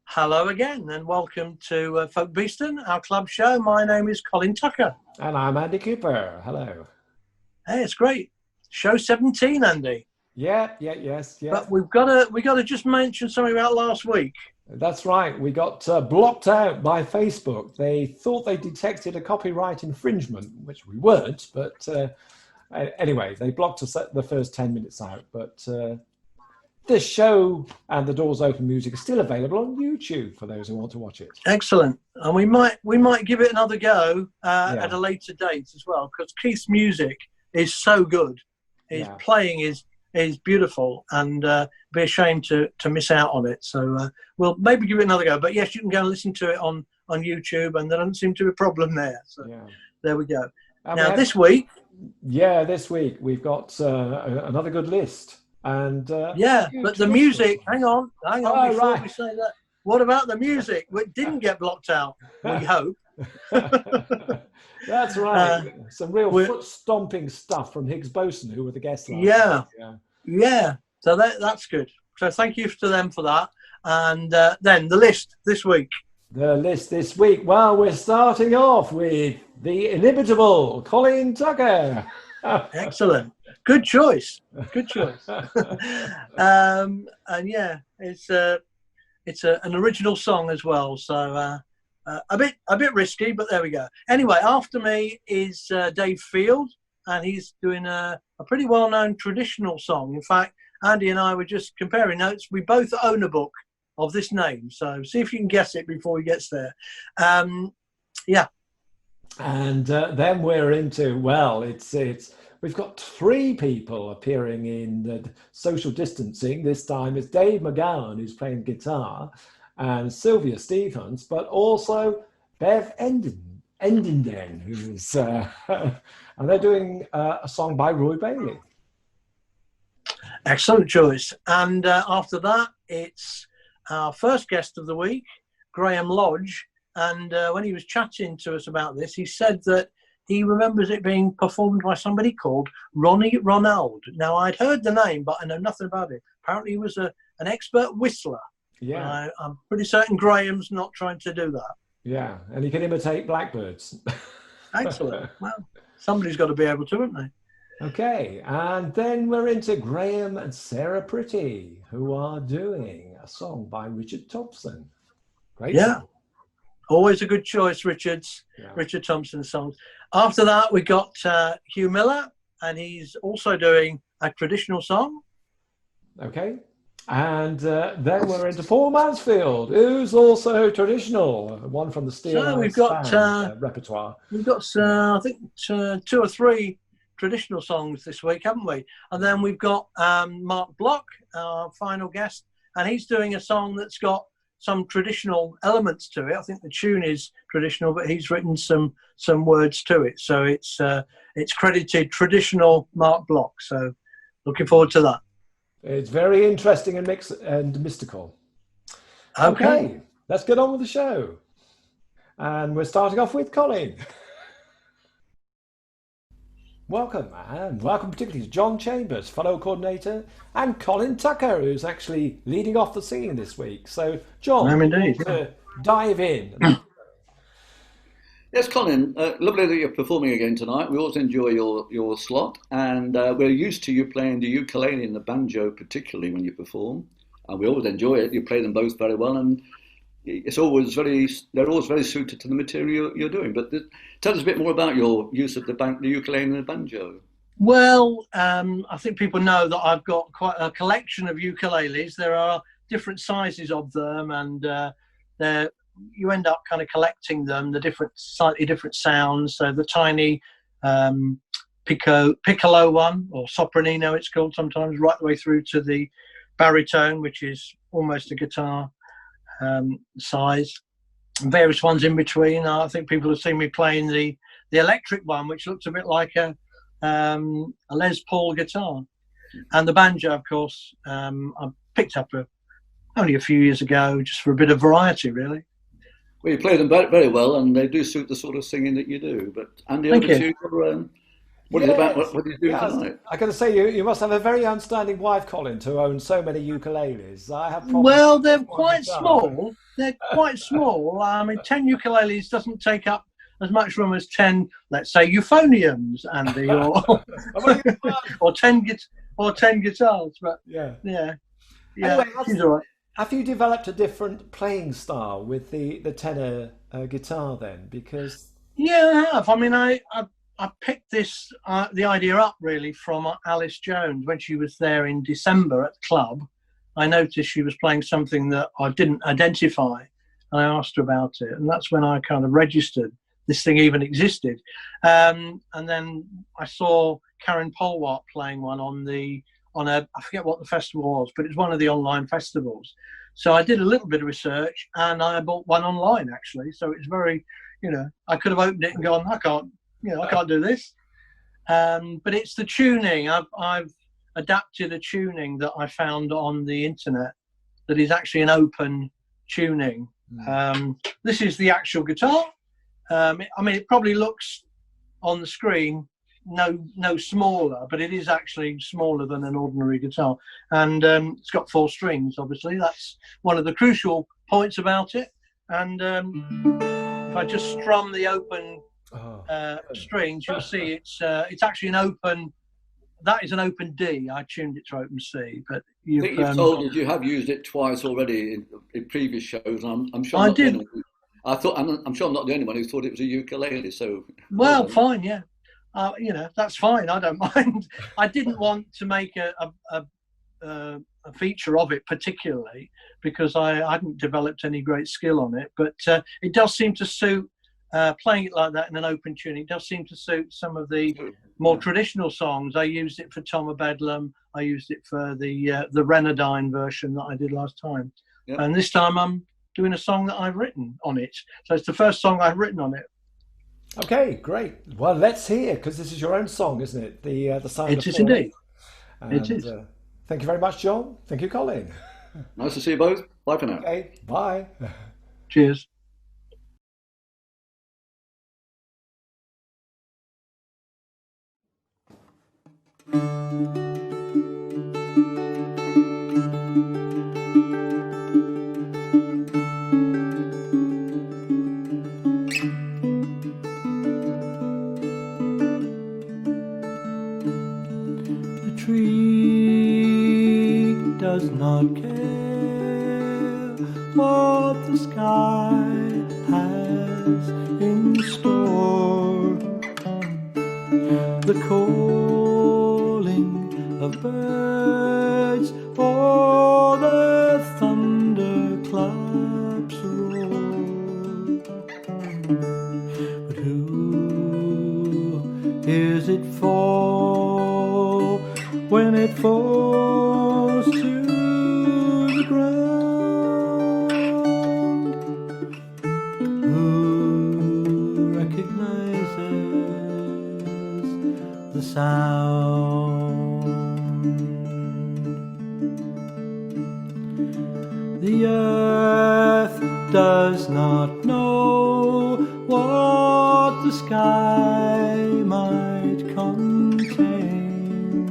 Hello again, and welcome to Folk Beeston, our club show. My name is Colin Tucker. And I'm Andy Cooper. Hello. Hey, it's great. Show 17, Andy. Yes. But we got to just mention something about last week. That's right. We got blocked out by Facebook. They thought they detected a copyright infringement, which we weren't. But anyway, they blocked us at the first 10 minutes out. But this show and the Doors Open music is still available on YouTube for those who want to watch it. Excellent. And we might give it another go at a later date as well, because Keith's music is so good. His playing is beautiful, and be a shame to miss out on it. So we'll maybe give it another go. But yes, you can go and listen to it on YouTube, and there doesn't seem to be a problem there. So there we go. This week we've got another good list. And but the music, hang on before we say that. What about the music? It didn't get blocked out, we hope. That's right. Some real foot stomping stuff from Higgs Boson, who were the guests last night. Yeah. So that's good. So thank you to them for that. And then the list this week. Well, we're starting off with the inimitable Colin Tucker. Excellent. Good choice. And it's an original song as well. So a bit risky, but there we go. Anyway, after me is Dave Field, and he's doing a pretty well-known traditional song. In fact, Andy and I were just comparing notes. We both own a book of this name, so see if you can guess it before he gets there. And then we're into we've got three people appearing in the social distancing. This time it's Dave McGowan, who's playing guitar, and Sylvia Stephens, but also Bev Endenden, who's and they're doing a song by Roy Bailey. Excellent choice. And after that, it's our first guest of the week, Graham Lodge. And when he was chatting to us about this, he said that he remembers it being performed by somebody called Ronnie Ronald. Now, I'd heard the name, but I know nothing about it. Apparently, he was an expert whistler. Yeah. I'm pretty certain Graham's not trying to do that. Yeah, and he can imitate blackbirds. Excellent. Well, somebody's got to be able to, haven't they? Okay, and then we're into Graham and Sarah Pretty, who are doing a song by Richard Thompson. Great. Yeah. Always a good choice, Richard Thompson's songs. After that, we got Hugh Miller, and he's also doing a traditional song. Okay. And then we're into Paul Mansfield, who's also traditional, one from the Steel we've got repertoire. We've got, I think, 2 or 3 traditional songs this week, haven't we? And then we've got Marc Bloch, our final guest, and he's doing a song that's got some traditional elements to it. I think the tune is traditional, but he's written some words to it. So it's credited traditional Marc Bloch. So looking forward to that. It's very interesting and mixed and mystical. Okay, let's get on with the show. And we're starting off with Colin. Welcome particularly to John Chambers, fellow coordinator, and Colin Tucker, who's actually leading off the singing this week. So, John, dive in. Yes, Colin, lovely that you're performing again tonight. We always enjoy your slot, and we're used to you playing the ukulele and the banjo, particularly when you perform, and we always enjoy it. You play them both very well, and they're always very suited to the material you're doing. But tell us a bit more about your use of the ukulele and the banjo. Well, I think people know that I've got quite a collection of ukuleles. There are different sizes of them, and you end up kind of collecting them, the slightly different sounds. So the tiny piccolo one, or sopranino it's called sometimes, right the way through to the baritone, which is almost a guitar size, and various ones in between. I think people have seen me playing the electric one, which looks a bit like a Les Paul guitar. And the banjo, of course, I picked up only a few years ago, just for a bit of variety, really. Well, you play them very well, and they do suit the sort of singing that you do. But Andy, over to you. What is it about? Yes. What are you doing Yeah, tonight? I got to say, you must have a very understanding wife, Colin, to own so many ukuleles. I have problems Well, with they're one quite guitar. small. They're quite small. I mean, 10 ukuleles doesn't take up as much room as 10, let's say, euphoniums, Andy, or I've only got one. or 10 or 10 guitars. But Yeah. yeah, yeah, Anyway, she's all right. have you developed a different playing style with the tenor guitar then? Because Yeah, I have. I mean, I picked this the idea up really from Alice Jones when she was there in December at the club. I noticed she was playing something that I didn't identify, and I asked her about it, and that's when I kind of registered this thing even existed. And then I saw Karen Polwart playing one on I forget what the festival was, but it's one of the online festivals. So I did a little bit of research, and I bought one online actually. So it's very, I could have opened it and gone, I can't do this. But it's the tuning. I've adapted a tuning that I found on the internet that is actually an open tuning. This is the actual guitar. I mean, it probably looks on the screen no smaller, but it is actually smaller than an ordinary guitar. And it's got 4 strings, obviously. That's one of the crucial points about it. And if I just strum the open strings, you'll see it's actually an open. That is an open D. I tuned it to open C, but I think you've told us you have used it twice already in previous shows. I'm sure I I'm not the did. only one. I'm sure I'm not the only one who thought it was a ukulele. So Well, fine, yeah. That's fine. I don't mind. I didn't want to make a feature of it particularly because I hadn't developed any great skill on it. But it does seem to suit playing it like that in an open tune. It does seem to suit some of the more traditional songs. I used it for Tom of Bedlam. I used it for the Renadine version that I did last time. Yep. And this time I'm doing a song that I've written on it. So it's the first song I've written on it. okay, great. Well, let's hear, because this is your own song, isn't it? The Sound It of is Fall. indeed. And, It is. Thank you very much, John. Thank you, Colin. nice to see you both. Bye for now. Okay, bye. Cheers. The tree does not care what the sky has in store. The calling of birds or the thunderclaps roar. But who hears it fall when it falls to the ground? Who recognizes the sound? The earth does not know what the sky might contain.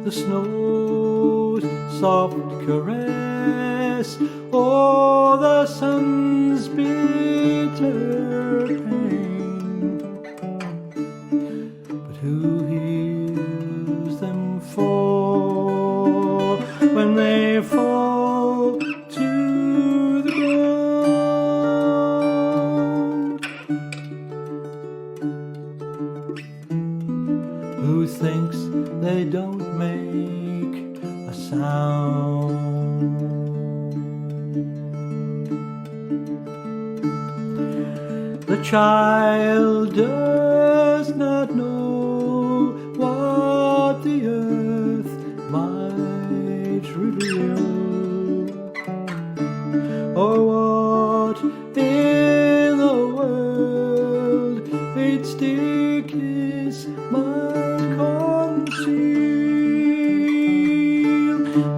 The snow's soft caress or the sun's bitter pain. But who hears them fall when they fall to the ground? Who thinks they don't make a sound? The child does not know what the earth might reveal, or what in the world its dear kiss might conceal.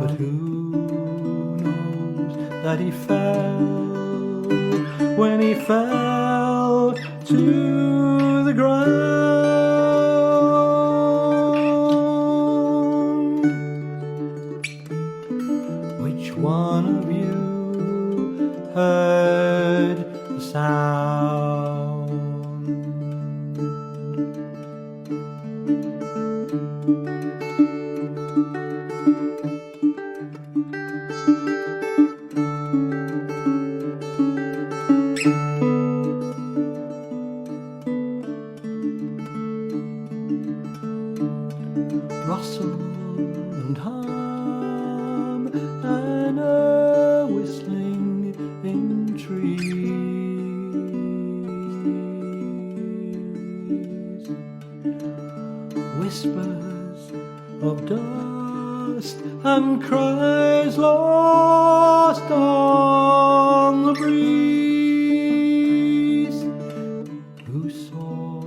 But who knows that he fell when he fell to the ground? Which one of you heard the sound? Rustle and hum and a whistling in trees, whispers of dust and cries lost on the breeze. Who saw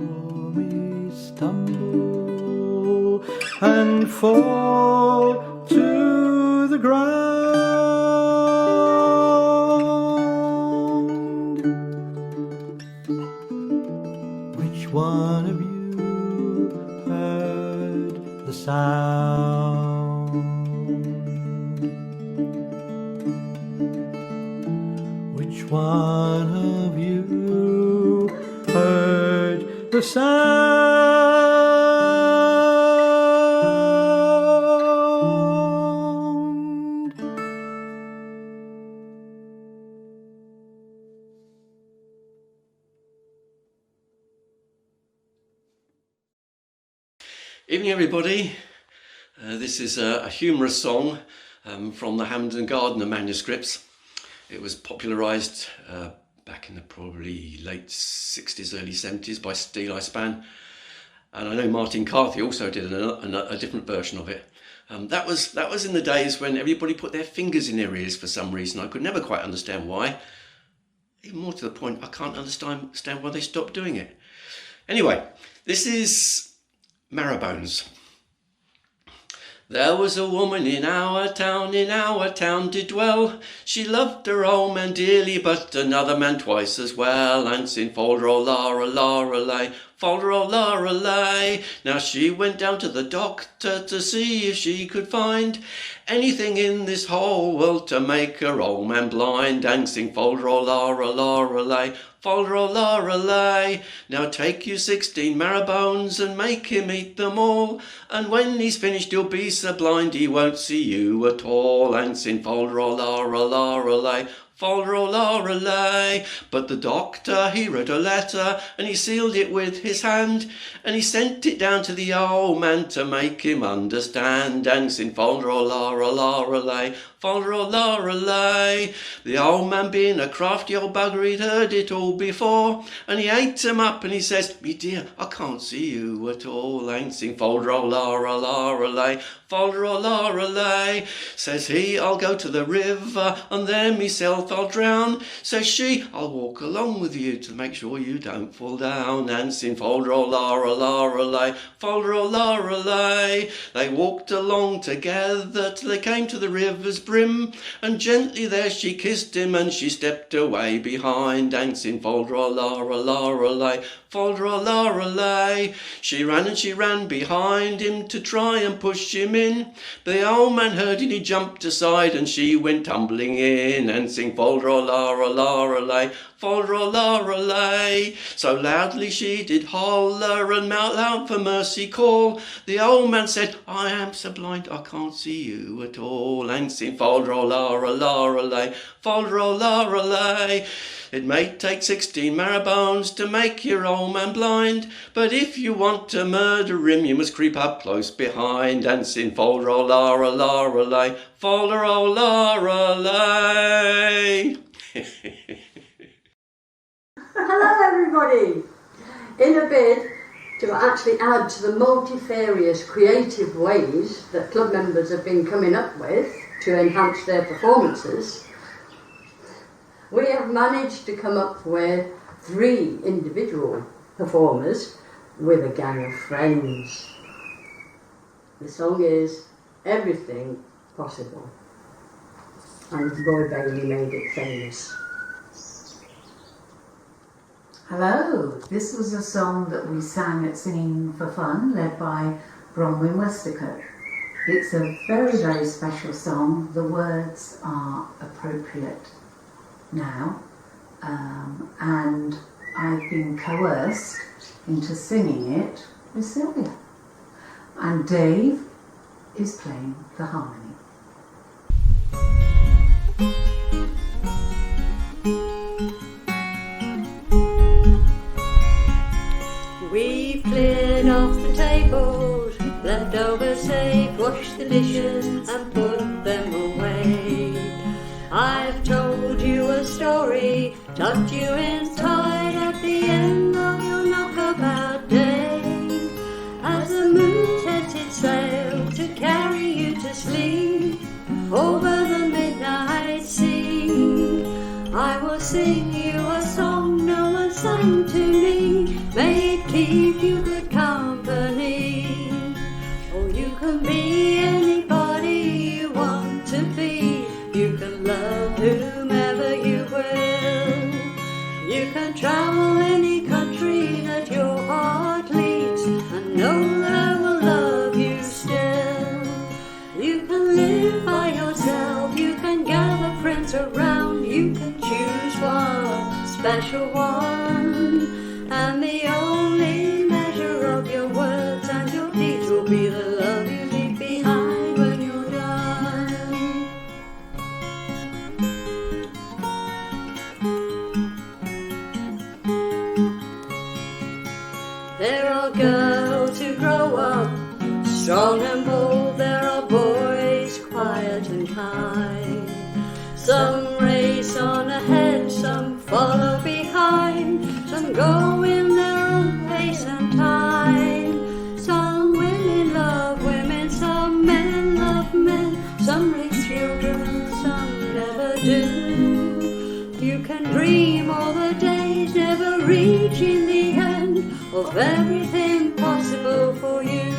me stumble and fall to the ground? Which one of you heard the sound? Which one of you heard the sound? Evening everybody, this is a humorous song from the Hammond and Gardner manuscripts. It was popularised back in the probably late 60s, early 70s by Steele Span, and I know Martin Carthy also did a different version of it. That was in the days when everybody put their fingers in their ears for some reason. I could never quite understand why. Even more to the point, I can't understand why they stopped doing it. Anyway, this is Marrowbones. There was a woman in our town did dwell. She loved her old man dearly, but another man twice as well. And sing fol-de-rol-la-ra-la-ra-lay, fol-de-rol-la-ra-lay. Now she went down to the doctor to see if she could find anything in this whole world to make her old man blind. And sing fol-de-rol-la-ra-la-ra-lay, fol-de-rol-la-ra-lay. Now take you 16 marrowbones and make him eat them all, and when he's finished he'll be so blind he won't see you at all. And sing fol-de-rol-la-ra-la-ra-lay, fol-de-rol-la-ra-lay. But the doctor, he wrote a letter and he sealed it with his hand, and he sent it down to the old man to make him understand. And sing fol-de-rol-la-ra-la-ra-lay, fol-de-rol-la-ra-lay. The old man being a crafty old bugger, he'd heard it all before, and he ate him up and he says, "Me dear, I can't see you at all." And sing fol-de-rol-la-ra-la-ra-lay, fol-de-rol-la-ra-lay. Says he, "I'll go to the river and there myself I'll drown." Says she, "I'll walk along with you to make sure you don't fall down." And sing fol-de-rol-la-ra-la-ra-lay, fol-de-rol-la-ra-lay. They walked along together till they came to the river's brim, and gently there she kissed him and she stepped away behind. And sing fol-de-rol-la-ra-la-ra-lay, fol-de-rol-la-ra-lay. She ran behind him to try and push him in. The old man heard it, he jumped aside and she went tumbling in. And sing fol-de-rol-la-ra-la-ra-lay, fol-de-rol-la-ra-lay. So loudly she did holler and out loud for mercy call. The old man said, "I am so blind I can't see you at all." And sing fol-de-rol-la-ra-la-ra-lay, fol-de-rol-la-ra-lay. It may take 16 marrowbones to make your old man blind, but if you want to murder him, you must creep up close behind. And sing fol-de-rol-la-ra-la-ra-lay, fol-de-rol-la-ra-lay. Hello everybody! In a bid to actually add to the multifarious creative ways that club members have been coming up with to enhance their performances, we have managed to come up with 3 individual performers with a gang of friends. The song is Everything Possible, and Roy Bailey made it famous. Hello, this was a song that we sang at Singing for Fun, led by Bronwyn Westacott. It's a very, very special song. The words are appropriate now, and I've been coerced into singing it with Sylvia. And Dave is playing the harmony. We've cleared off the tables, leftovers safe, washed the dishes and put them away. I've told you a story, tucked you in tight at the end of your knockabout day. As the moon sets its sail to carry you to sleep over the midnight sea, I will sing you a song no one sang to me. May it keep you good company. Oh, you can be anybody you want to be. You can love whomever you will. You can travel any country that your heart leads, and know that I will love you still. You can live by yourself, you can gather friends around, you can choose one special one, and the only measure of your words and your deeds will be the love you leave behind when you're done. There are girls who grow up strong and bold, there are boys quiet and kind. Some race on ahead, some follow behind, some go in their own pace and time. Some women love women, some men love men, some raise children, some never do. You can dream all the days, never reach in the end of everything possible for you.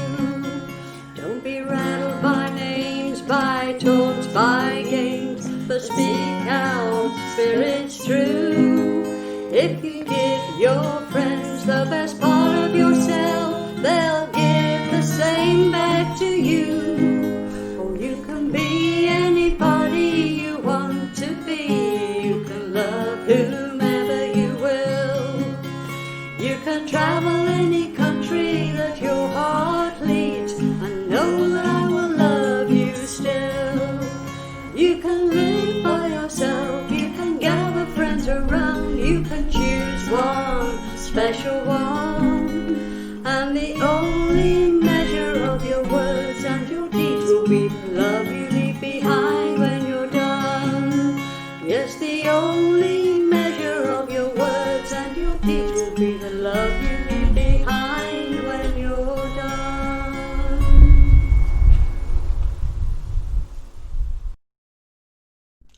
Don't be rattled by names, by taunts, by games, but speak out, spirit's true. If you give your friends the best part of yourself, they'll give the same back to you. Oh, you can be anybody you want to be. You can love whomever you will. You can travel any country that your heart leads, and know that I will love you still. You can live by yourself, you can gather friends around, you can choose one special one, and the only measure of your words and your deeds will be the love you leave behind when you're done. Yes, the only measure of your words and your deeds will be the love you leave behind when you're done.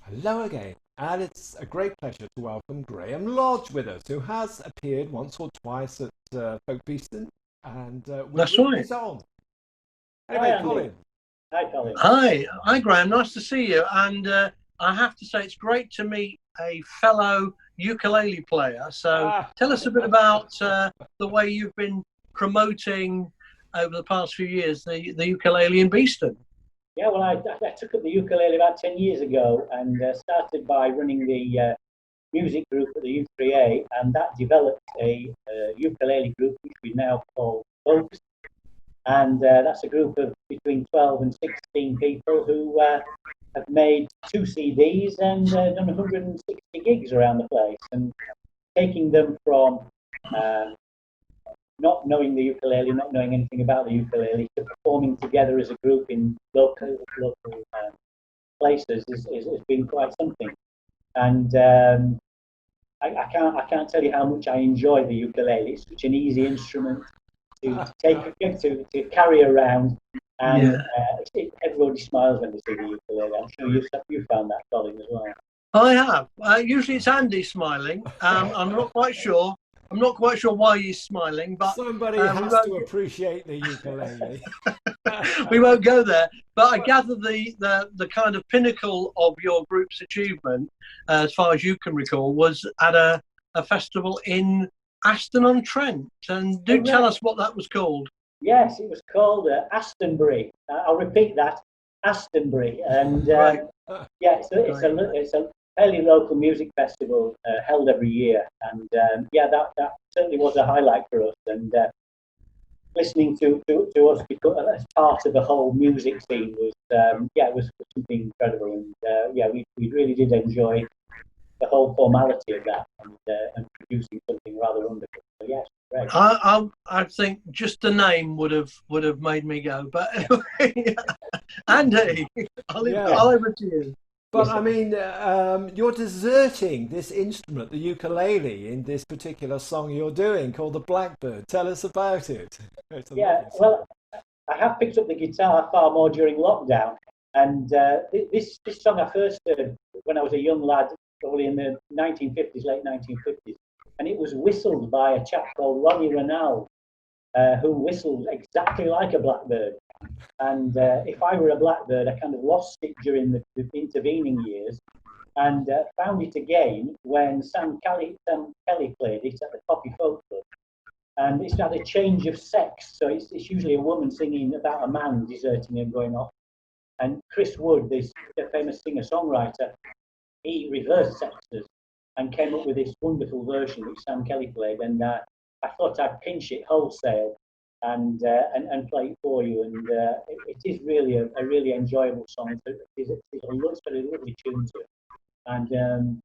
Hello again, and it's a great pleasure to welcome Graham Lodge with us, who has appeared once or twice at Folk Beeston, and That's right. his on. Anyway, Hi, Andy. Colin. Hi, Colin. Hi, Graham. Nice to see you. And I have to say, it's great to meet a fellow ukulele player. So tell us a bit about the way you've been promoting over the past few years the ukulele in Beeston. Yeah, well, I took up the ukulele about 10 years ago and started by running the music group at the U3A, and that developed a ukulele group which we now call Folks. And that's a group of between 12 and 16 people who have made 2 CDs and done 160 gigs around the place, and taking them from not knowing the ukulele, not knowing anything about the ukulele, to performing together as a group in local places has been quite something. And I can't tell you how much I enjoy the ukulele. It's such an easy instrument to to carry around, and everybody smiles when they see the ukulele. I'm sure you found that, Colin, as well. I have. Usually it's Andy smiling. I'm not quite sure. I'm not quite sure why he's smiling, but somebody has to appreciate the ukulele. We won't go there. But I gather the kind of pinnacle of your group's achievement, as far as you can recall, was at a festival in Aston-on-Trent. And do tell us what that was called. Yes, it was called Astonbury. I'll repeat that, Astonbury. And Right. yeah, it's a fairly local music festival held every year. And yeah, that certainly was a highlight for us. And listening to us as part of the whole music scene was, yeah, it was something incredible. And yeah, we really did enjoy the whole formality of that and producing something rather wonderful. So yes, great. I think just the name would have made me go. But anyway, Andy, I'll leave it to you. But I mean, you're deserting this instrument, the ukulele, in this particular song you're doing called the Blackbird. Tell us about it. Yeah, well, I have picked up the guitar far more during lockdown, and this song I first heard when I was a young lad, probably in the 1950s, late 1950s, and it was whistled by a chap called Ronnie Ranald, who whistled exactly like a blackbird. And if I were a blackbird, I kind of lost it during the intervening years, and found it again when Sam Kelly played it at the Poppy Folk Club. And it's had a change of sex, so it's usually a woman singing about a man deserting and going off. And Chris Wood, this famous singer-songwriter, he reversed sexes and came up with this wonderful version which Sam Kelly played. And I thought I'd pinch it wholesale and play it for you. And it is really a really enjoyable song. It's got a lovely tune to it, and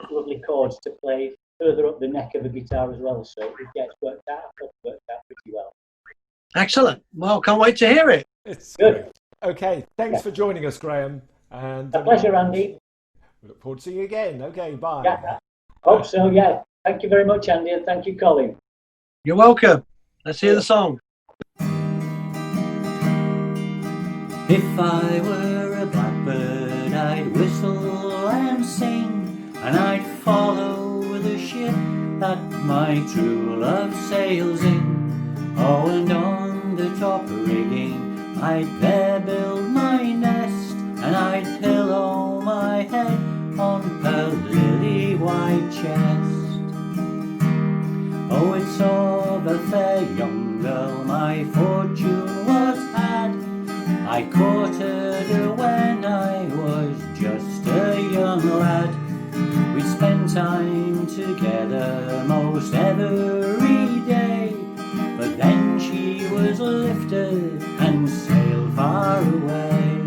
lovely chords to play further up the neck of the guitar as well. So it's worked out pretty well. Excellent. Well, can't wait to hear it. It's good. Great. Okay, thanks for joining us, Graham. And a pleasure, Andy. We look forward to seeing you again. Okay, bye. Yeah, hope so. Yeah. Thank you very much, Andy, and thank you, Colin. You're welcome. Let's hear the song. If I were a blackbird, I'd whistle and sing, and I'd follow the ship that my true love sails in. Oh, and on the top rigging, I'd there build my nest, and I'd pillow my head on her lily white chest. Oh, it's of a fair young girl my fortune was had. I courted her when I was just a young lad. We spent time together most every day, but then she was lifted and sailed far away.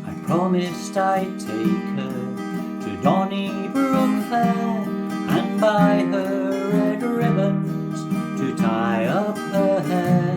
I promised I'd take her to Donnybrook Fair and buy her red ribbons to tie up her hair.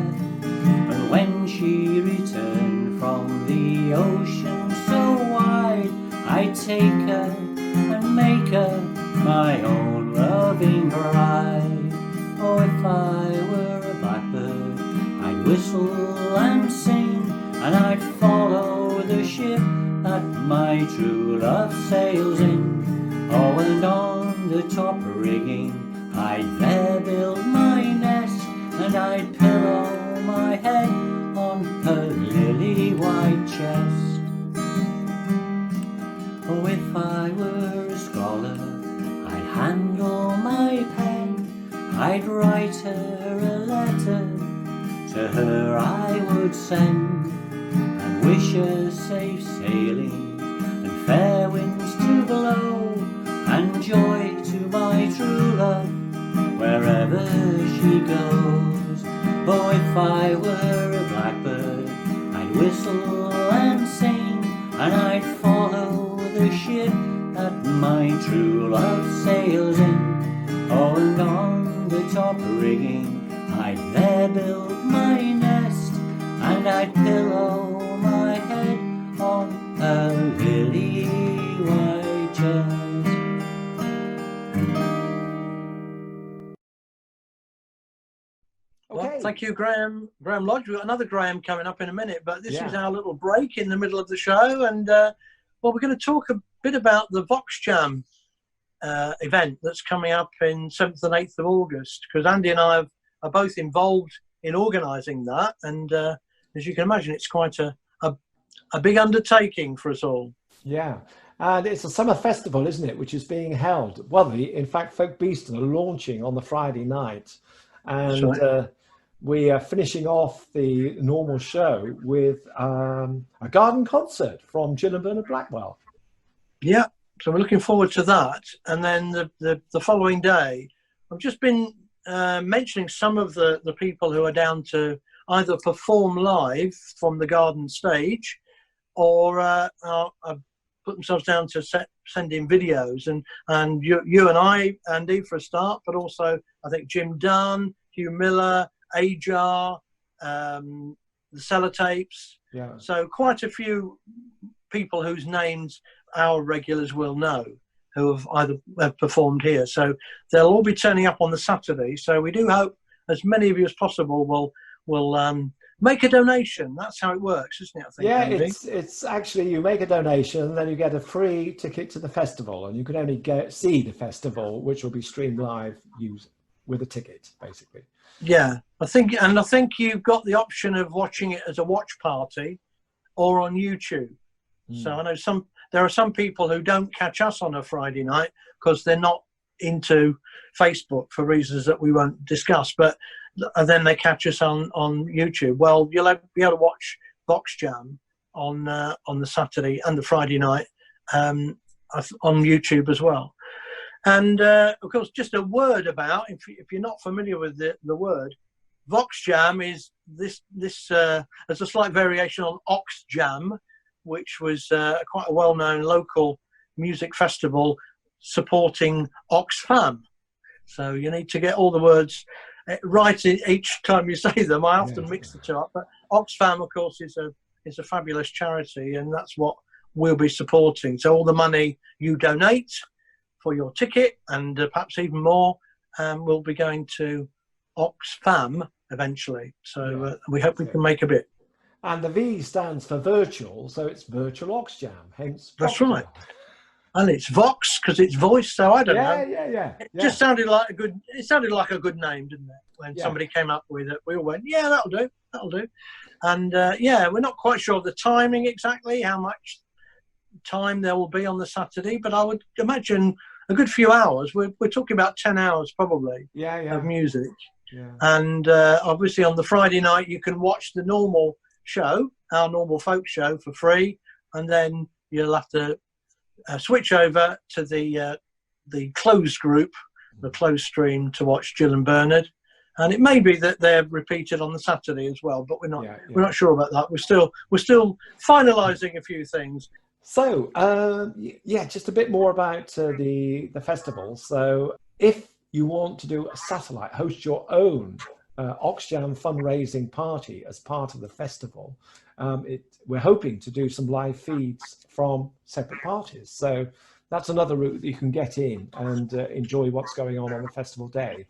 But when she returned from the ocean so wide, I'd take her and make her my own loving bride. Oh, if I were a blackbird, I'd whistle and sing, and I'd follow the ship that my true love sails in. Oh, and on the top rigging, I'd there build my nest, and I'd pillow my head on her lily white chest. Oh, if I were a scholar, I'd handle my pen, I'd write her a letter, to her I would send, and wish her safe sailing and fair winds to blow, and joy to my true love wherever she goes. Oh, if I were a blackbird, I'd whistle and sing, and I'd follow the ship that my true love sails in. Oh, and on the top rigging, I'd there build my nest, and I'd pillow my head on her lily white chest. Well, thank you, Graham Lodge. We've got another Graham coming up in a minute, but this is our little break in the middle of the show. And, well, we're going to talk a bit about the Vox Jam event that's coming up in 7th and 8th of August, because Andy and I are both involved in organising that. And as you can imagine, it's quite a big undertaking for us all. Yeah. And it's a summer festival, isn't it, which is being held. Well, in fact, Folk Beeston are launching on the Friday night. And we are finishing off the normal show with a garden concert from Jill and Bernard Blackwell. Yeah, so we're looking forward to that. And then the following day, I've just been mentioning some of the people who are down to either perform live from the garden stage, or put themselves down to send in videos. And you and I, Andy, for a start, but also I think Jim Dunn, Hugh Miller, Ajar, the Sellotapes. Yeah. So quite a few people whose names our regulars will know, who have either performed here. So they'll all be turning up on the Saturday. So we do hope as many of you as possible will make a donation. That's how it works, isn't it? I think. Yeah, Andy? it's actually, you make a donation and then you get a free ticket to the festival, and you can only see the festival, which will be streamed live with a ticket, basically. Yeah, I think you've got the option of watching it as a watch party or on YouTube. So I know there are some people who don't catch us on a Friday night because they're not into Facebook for reasons that we won't discuss, but then they catch us on YouTube. Well, you'll be able to watch Vox Jam on the Saturday and the Friday night on YouTube as well. And of course, just a word about, if you're not familiar with the word, Vox Jam is this as a slight variation on Ox Jam, which was quite a well-known local music festival supporting Oxfam. So you need to get all the words right each time you say them. I often mix the two up, but Oxfam, of course, is a fabulous charity, and that's what we'll be supporting. So all the money you donate for your ticket, and perhaps even more, will be going to Oxfam eventually. So we hope we can make a bit. And the V stands for virtual, so it's Virtual Ox Jam, hence That's Vox right. Jam. And it's Vox because it's voice, so I don't know. Yeah. It just sounded like a good name, didn't it? When somebody came up with it, we all went, yeah, that'll do. And we're not quite sure of the timing exactly, how much time there will be on the Saturday, but I would imagine a good few hours. We're talking about 10 hours probably of music. Yeah. And obviously on the Friday night you can watch the normal show, our normal folk show, for free, and then you'll have to switch over to the closed group, the closed stream, to watch Jill and Bernard. And it may be that they're repeated on the Saturday as well, but we're not sure about that. We're still finalising a few things. So just a bit more about the festival. So if you want to do a satellite, host your own Oxjam fundraising party as part of the festival, we're hoping to do some live feeds from separate parties. So that's another route that you can get in and enjoy what's going on the festival day.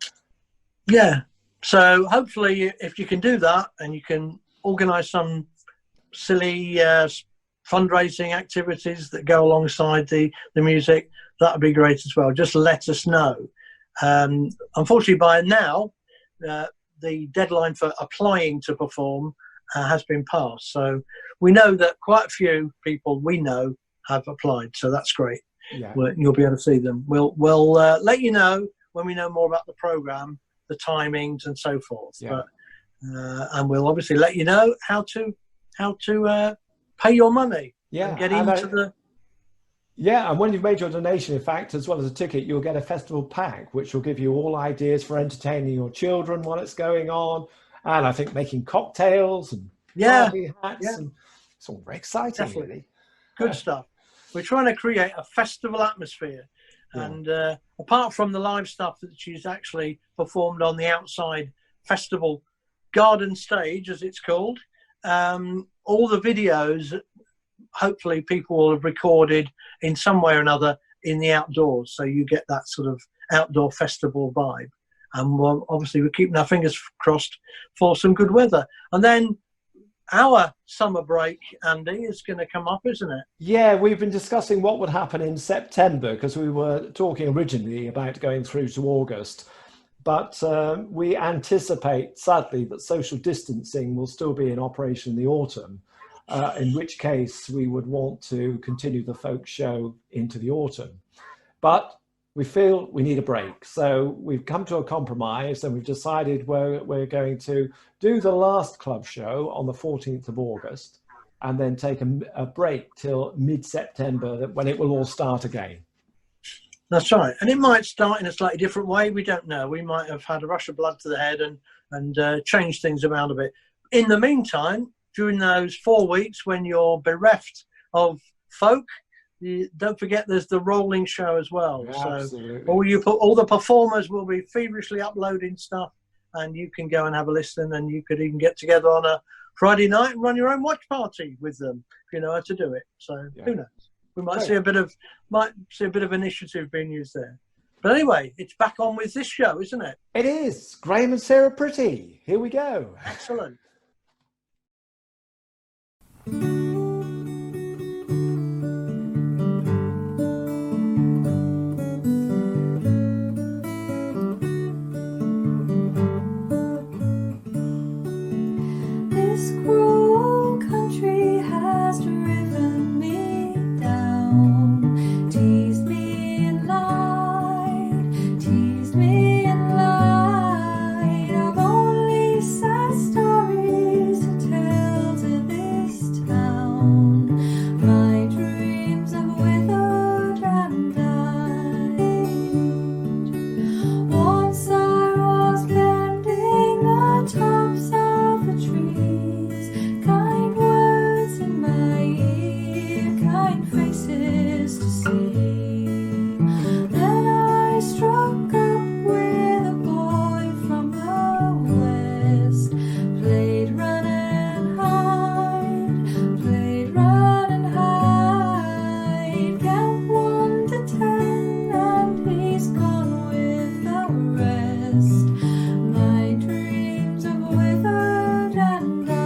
Yeah. So hopefully, if you can do that and you can organise some silly fundraising activities that go alongside the music, that would be great as well. Just let us know. Unfortunately, by now, the deadline for applying to perform has been passed. So we know that quite a few people we know have applied. So that's great. Yeah. You'll be able to see them. We'll let you know when we know more about the programme, the timings and so forth. Yeah. But, and we'll obviously let you know how to pay your money. Yeah. And get into the... Yeah, and when you've made your donation, in fact, as well as a ticket, you'll get a festival pack, which will give you all ideas for entertaining your children while it's going on. And I think making cocktails and party hats. And it's all very exciting, really. Good stuff. We're trying to create a festival atmosphere. Yeah. And apart from the live stuff that she's actually performed on the outside festival garden stage, as it's called, all the videos, hopefully people will have recorded in some way or another in the outdoors, so you get that sort of outdoor festival vibe. And obviously we're keeping our fingers crossed for some good weather. And then our summer break, Andy, is going to come up, isn't it? Yeah, we've been discussing what would happen in September, because we were talking originally about going through to August. But we anticipate, sadly, that social distancing will still be in operation in the autumn. In which case we would want to continue the folk show into the autumn. But we feel we need a break. So we've come to a compromise and we've decided we're going to do the last club show on the 14th of August and then take a break till mid-September when it will all start again. That's right. And it might start in a slightly different way. We don't know. We might have had a rush of blood to the head and changed things around a bit. In the meantime, during those 4 weeks when you're bereft of folk, don't forget there's the rolling show as well. Absolutely. So all the performers will be feverishly uploading stuff, and you can go and have a listen, and you could even get together on a Friday night and run your own watch party with them if you know how to do it. So who knows? We might see a bit of initiative being used there. But anyway, it's back on with this show, isn't it? It is. Graham and Sarah Pretty. Here we go. Excellent. This cruel country has driven me down, teased me and lied, teased me and lied. I've only sad stories to tell to this town. My dreams have withered and died. Once I was bending the tops of the trees, kind words in my ear, kind faces to see. Then I struck up with a boy from the west, played run and hide, played run and hide. Count 1 to 10 and he's gone with the rest. My dreams have withered and died.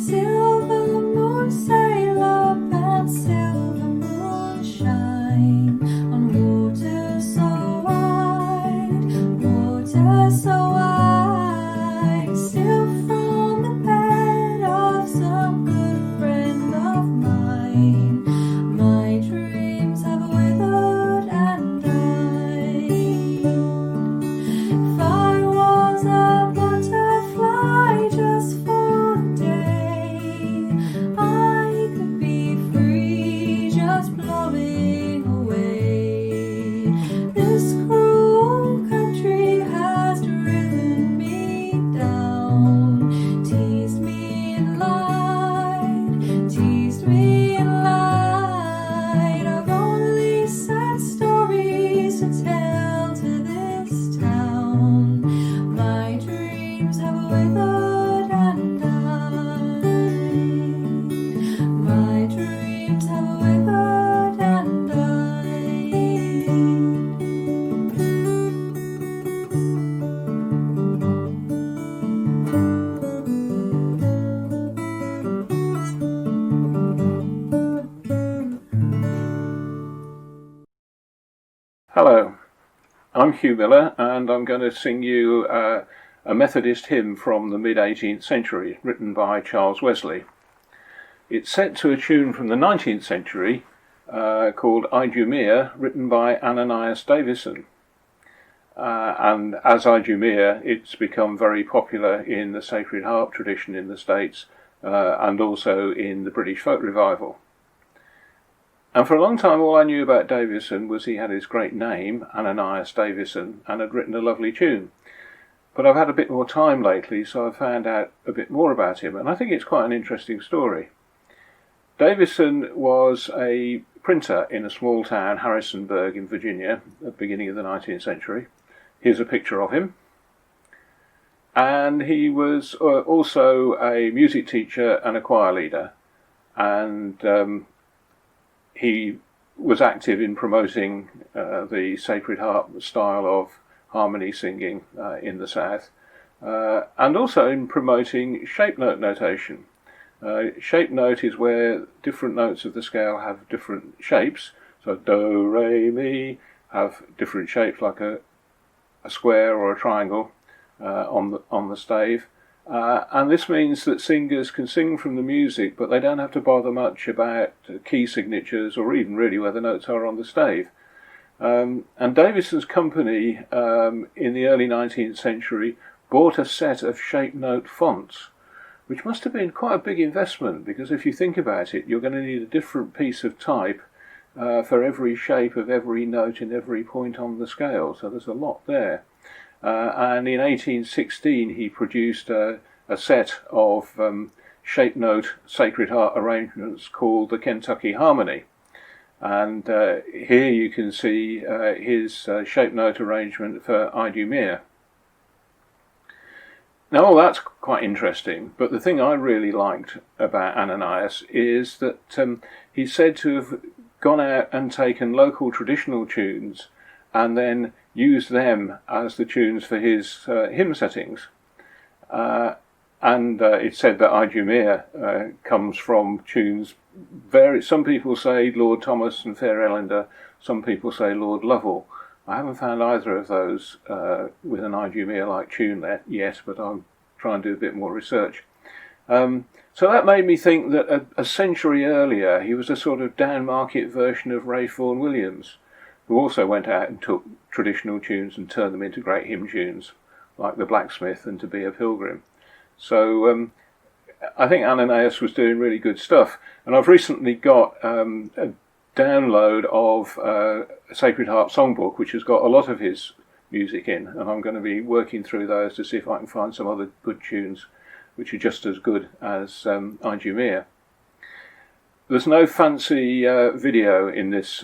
Silver moon sail up and silver moon shine on water so wide, water so wide. Still from the bed of some good friend of mine, my dreams have withered and died. If I was a butterfly just for a day, I could be free, just blowing away. This cruel country has driven me down, teased me and lied, teased me and lied. I've only sad stories to tell to this town. My dreams have withered and died. My dreams have withered and died. Hello, I'm Hugh Miller and I'm going to sing you a Methodist hymn from the mid-18th century written by Charles Wesley. It's set to a tune from the 19th century called Idumea, written by Ananias Davison. And as Idumea, it's become very popular in the Sacred Harp tradition in the States and also in the British folk revival. And for a long time, all I knew about Davison was he had his great name, Ananias Davison, and had written a lovely tune. but I've had a bit more time lately, so I've found out a bit more about him, and I think it's quite an interesting story. Davison was a printer in a small town, Harrisonburg in Virginia, at the beginning of the 19th century. Here's a picture of him. And he was also a music teacher and a choir leader. And he was active in promoting the Sacred Harp style of harmony singing in the South, and also in promoting shape note notation. Shape note is where different notes of the scale have different shapes. So do, re, mi have different shapes, like a square or a triangle on the stave. And this means that singers can sing from the music, but they don't have to bother much about key signatures or even really where the notes are on the stave. And Davison's company in the early 19th century bought a set of shape note fonts, which must have been quite a big investment, because if you think about it, you're going to need a different piece of type for every shape of every note in every point on the scale. So there's a lot there. And in 1816 he produced a set of shape note Sacred Heart arrangements called the Kentucky Harmony. And here you can see his shape note arrangement for Idumea. Now all that's quite interesting, but the thing I really liked about Ananias is that he's said to have gone out and taken local traditional tunes and then used them as the tunes for his hymn settings. And it's said that Idumea comes from tunes. Some people say Lord Thomas and Fair Ellender, some people say Lord Lovell. I haven't found either of those with an Idumea-like tune there yet, but I'll try and do a bit more research. So that made me think that a century earlier he was a sort of down-market version of Ray Vaughan Williams, who also went out and took traditional tunes and turned them into great hymn tunes, like The Blacksmith and To Be a Pilgrim. So I think Ananias was doing really good stuff. And I've recently got a download of a Sacred Harp songbook, which has got a lot of his music in, and I'm going to be working through those to see if I can find some other good tunes which are just as good as Idumea. There's no fancy video in this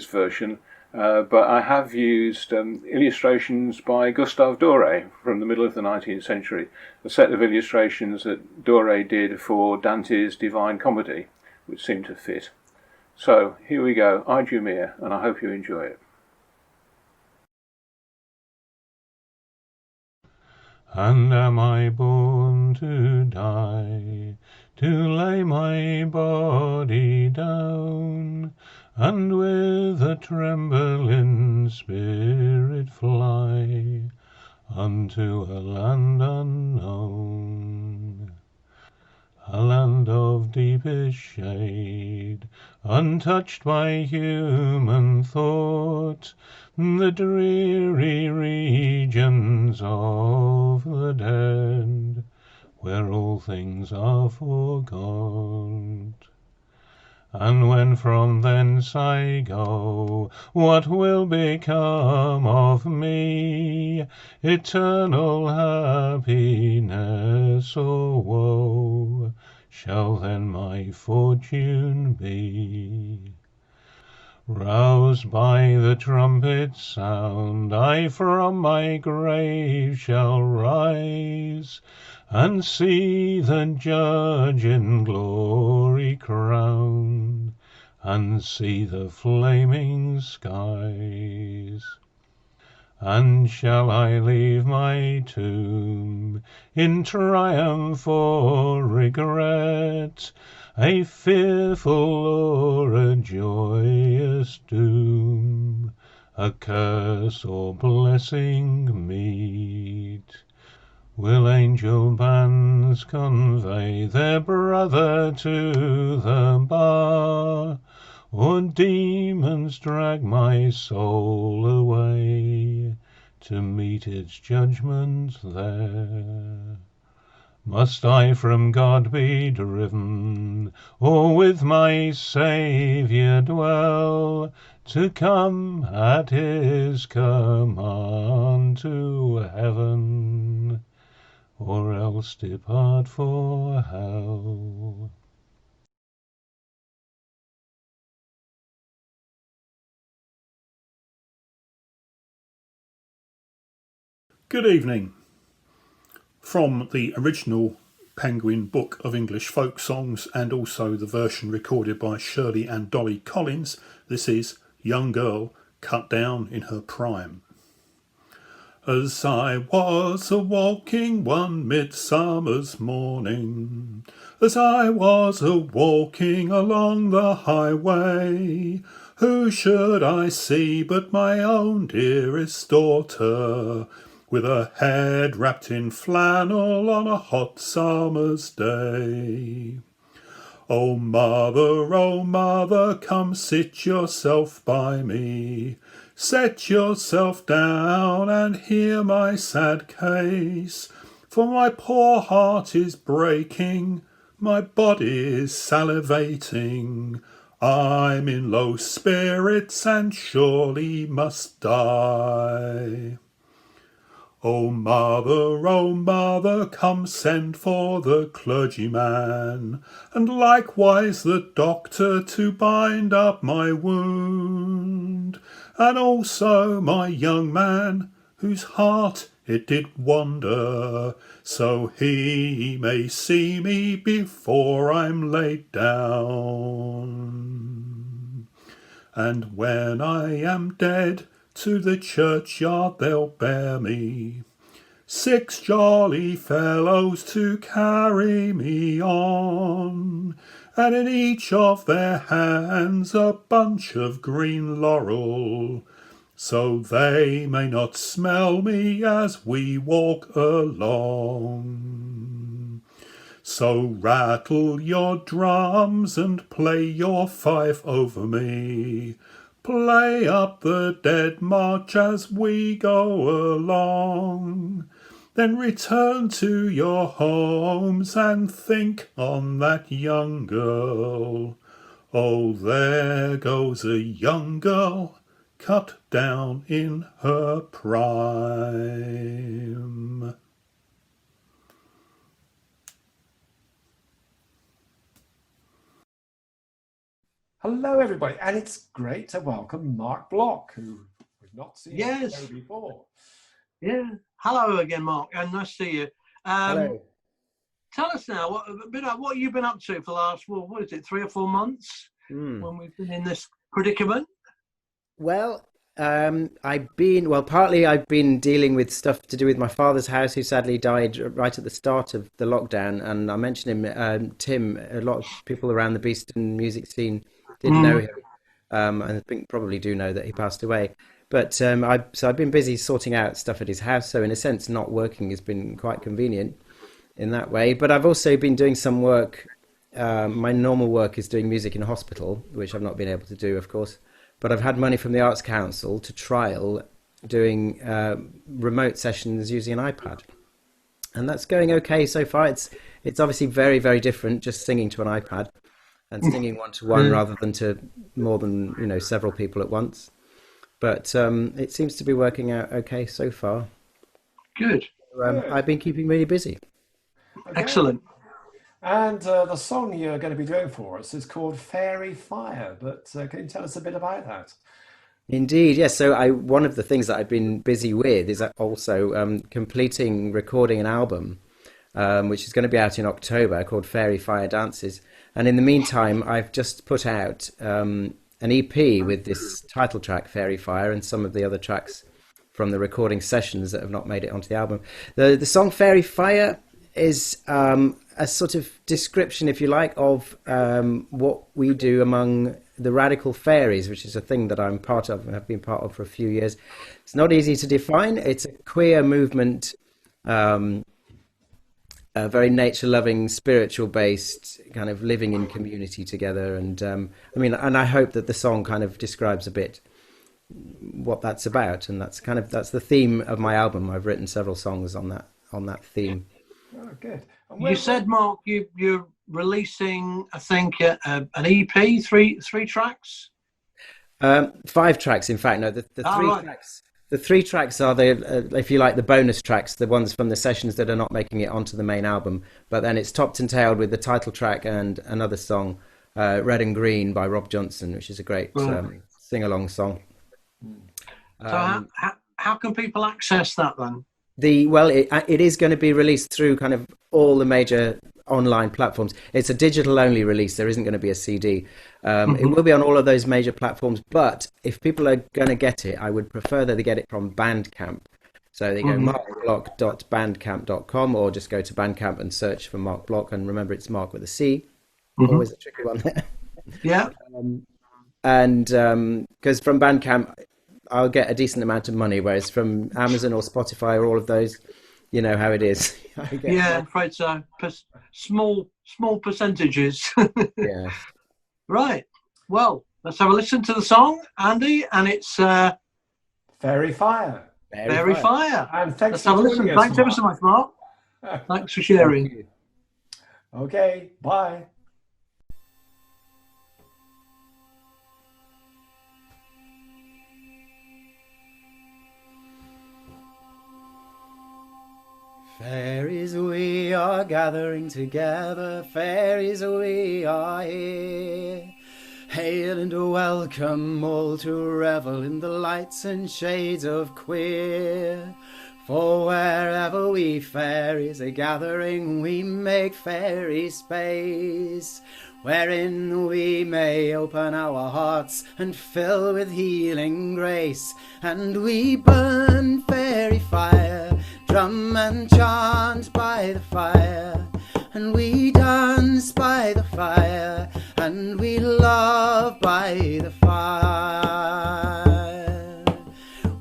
version, but I have used illustrations by Gustave Doré from the middle of the 19th century, a set of illustrations that Doré did for Dante's Divine Comedy, which seemed to fit. So here we go, Idumea, and I hope you enjoy it. And am I born to die, to lay my body down, and with a trembling spirit fly unto a land unknown, a land of deepest shade, untouched by human thought, the dreary regions of the dead, where all things are forgot. And when from thence I go, what will become of me? Eternal happiness or woe shall then my fortune be? Roused by the trumpet's sound, I from my grave shall rise, and see the Judge in glory crowned, and see the flaming skies. And shall I leave my tomb in triumph or regret, a fearful or a joyous doom, a curse or blessing meet? Will angel bands convey their brother to the bar, or demons drag my soul away to meet its judgment there? Must I from God be driven, or with my Saviour dwell, to come at his command to heaven, or else depart for hell. Good evening. From the original Penguin Book of English Folk Songs and also the version recorded by Shirley and Dolly Collins, this is Young Girl Cut Down in Her Prime. As I was a-walking one midsummer's morning, as I was a-walking along the highway, who should I see but my own dearest daughter, with her head wrapped in flannel on a hot summer's day. Oh mother, come sit yourself by me. Set yourself down and hear my sad case, for my poor heart is breaking, my body is salivating. I'm in low spirits and surely must die. Oh mother, come send for the clergyman, and likewise the doctor to bind up my wound, and also my young man, whose heart it did wander, so he may see me before I'm laid down. And when I am dead, to the churchyard they'll bear me, 6 jolly fellows to carry me on, and in each of their hands a bunch of green laurel, so they may not smell me as we walk along. So rattle your drums and play your fife over me, play up the Dead March as we go along. Then return to your homes and think on that young girl. Oh, there goes a young girl cut down in her prime. Hello, everybody, and it's great to welcome Marc Bloch, who we've not seen Yes. before. Yeah. Hello again, Mark, and nice to see you. Hello. Tell us now what you've been up to for the last, what is it, 3 or 4 months when we've been in this predicament? Well, partly I've been dealing with stuff to do with my father's house, who sadly died right at the start of the lockdown. And I mentioned him, Tim. A lot of people around the Beeston music scene didn't know him. I think probably do know that he passed away. But I've been busy sorting out stuff at his house. So in a sense, not working has been quite convenient in that way. But I've also been doing some work. My normal work is doing music in a hospital, which I've not been able to do, of course. But I've had money from the Arts Council to trial doing remote sessions using an iPad. And that's going okay so far. It's obviously very, very different just singing to an iPad and singing one-to-one rather than to more than, several people at once. But it seems to be working out okay so far. Good. I've been keeping really busy. Okay. Excellent. And the song you're going to be doing for us is called Fairy Fire, but can you tell us a bit about that? Indeed, yes. So one of the things that I've been busy with is also completing recording an album, which is going to be out in October, called Fairy Fire Dances. And in the meantime, I've just put out an EP with this title track, Fairy Fire, and some of the other tracks from the recording sessions that have not made it onto the album. The song Fairy Fire is a sort of description, if you like, of what we do among the radical fairies, which is a thing that I'm part of and have been part of for a few years. It's not easy to define. It's a queer movement, a very nature-loving, spiritual-based kind of living in community together. And and I hope that the song kind of describes a bit what that's about. And that's the theme of my album. I've written several songs on that theme. Oh, good. You said, Mark, you're releasing, I think, an EP, three tracks? 5 tracks, in fact. No, the three right. tracks. The 3 tracks are the, if you like, the bonus tracks, the ones from the sessions that are not making it onto the main album. But then it's topped and tailed with the title track and another song, "Red and Green" by Rob Johnson, which is a great sing-along song. So how can people access that then? It is going to be released through kind of all the major online platforms. It's a digital only release. There isn't going to be a CD. It will be on all of those major platforms, but if people are going to get it, I would prefer that they get it from Bandcamp. So they go markblock.bandcamp.com, or just go to Bandcamp and search for Marc Block. And remember, it's Mark with a C. Always a tricky one there. Yeah. And because from Bandcamp, I'll get a decent amount of money, whereas from Amazon or Spotify or all of those, you know how it is. I'm afraid so. Small percentages. Yeah. Right. Well, let's have a listen to the song, Andy, and it's Fairy Fire. Fairy Fire. And thanks let's have a listen. joining us, Thanks ever so much, Mark. Thanks for sharing. Okay, bye. Fairies, we are gathering together, fairies, we are here. Hail and welcome all to revel in the lights and shades of queer. For wherever we fairies are gathering, we make fairy space, wherein we may open our hearts and fill with healing grace. And we burn fairy fire, drum and chant by the fire, and we dance by the fire, and we love by the fire.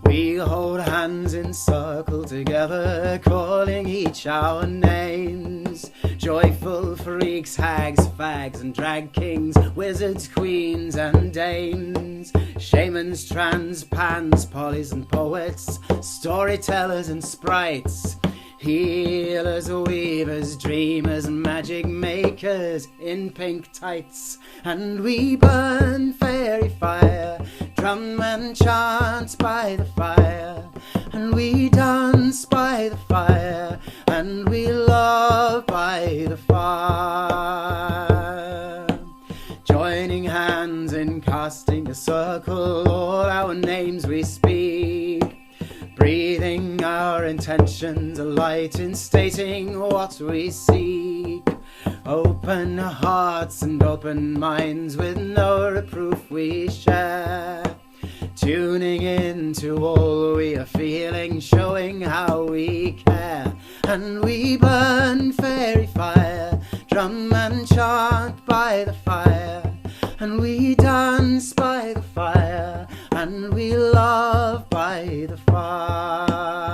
We hold hands in circle together, calling each our names. Joyful freaks, hags, fags, and drag kings, wizards, queens, and dames. Shamans, trans, pans, polys, and poets, storytellers and sprites. Healers, weavers, dreamers, magic makers in pink tights. And we burn fairy fire, drum and chant by the fire, and we dance by the fire, and we love by the fire. Joining hands in casting a circle, all our names we speak, breathing our intentions, a light in stating what we seek. Open hearts and open minds, with no reproof we share, tuning in to all we are feeling, showing how we care. And we burn fairy fire, drum and chant by the fire, and we dance by the fire, and we love by the fire.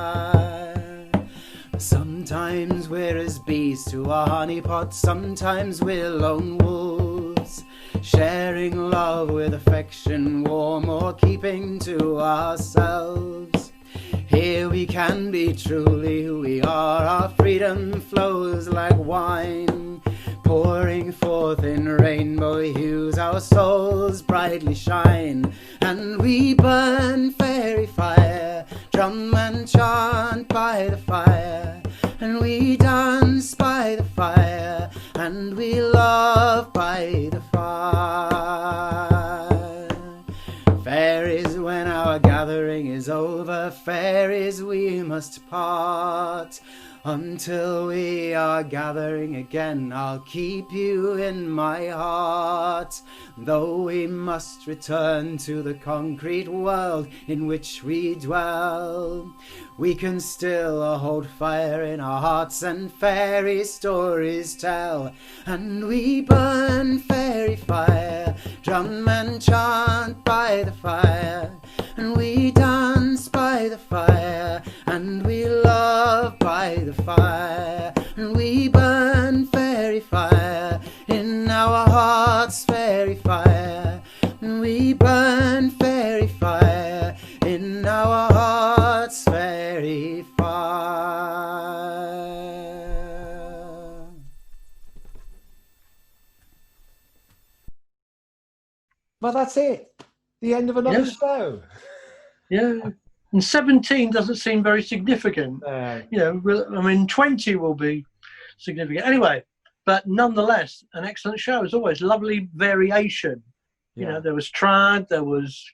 Sometimes we're as bees to our honeypot, sometimes we're lone wolves, sharing love with affection warm, or keeping to ourselves. Here we can be truly who we are, our freedom flows like wine, pouring forth in rainbow hues, our souls brightly shine. And we burn fairy fire, drum and chant by the fire, and we dance by the fire, and we love by the fire. Fairies, when our gathering is over, fairies, we must part. Until we are gathering again, I'll keep you in my heart. Though we must return to the concrete world in which we dwell, we can still hold fire in our hearts and fairy stories tell. And we burn fairy fire, drum and chant by the fire, and we dance by the fire, and we love by the fire, and we burn fairy fire in our hearts, fairy fire, and we burn fairy fire in our hearts, fairy fire. Well, that's it. the end of another Yeah. show. Yeah. And 17 doesn't seem very significant. You know, I mean, 20 will be significant. Anyway, but nonetheless, an excellent show as always. Lovely variation. You know, there was trad, there was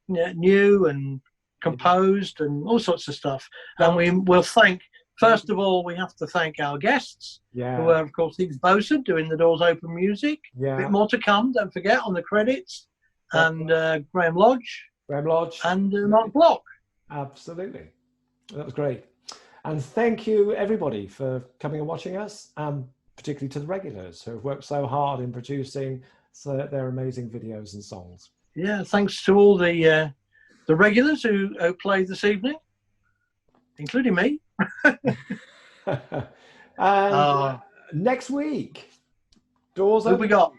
new and composed and all sorts of stuff. And we will thank, first of all, we have to thank our guests, who are, of course, Higgs Boson doing the Doors Open music. A bit more to come, don't forget, on the credits. And Graham Lodge. And Marc Block. Absolutely. That was great. And thank you, everybody, for coming and watching us, particularly to the regulars who have worked so hard in producing their amazing videos and songs. Yeah, thanks to all the regulars who played this evening, including me. And next week, Doors Who Open. we got?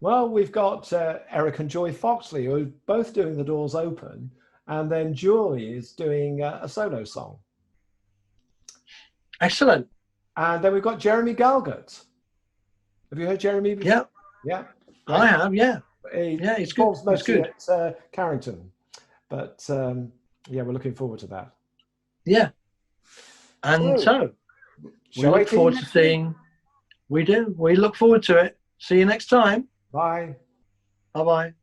Well, we've got Eric and Joy Foxley, who are both doing the Doors Open, and then Joy is doing a solo song. Excellent. And then we've got Jeremy Galgut. Have you heard Jeremy before? Yeah. I have, yeah. He's good. Mostly at Carrington. But we're looking forward to that. Yeah. And so we look forward to seeing. We do. We look forward to it. See you next time. Bye. Bye-bye.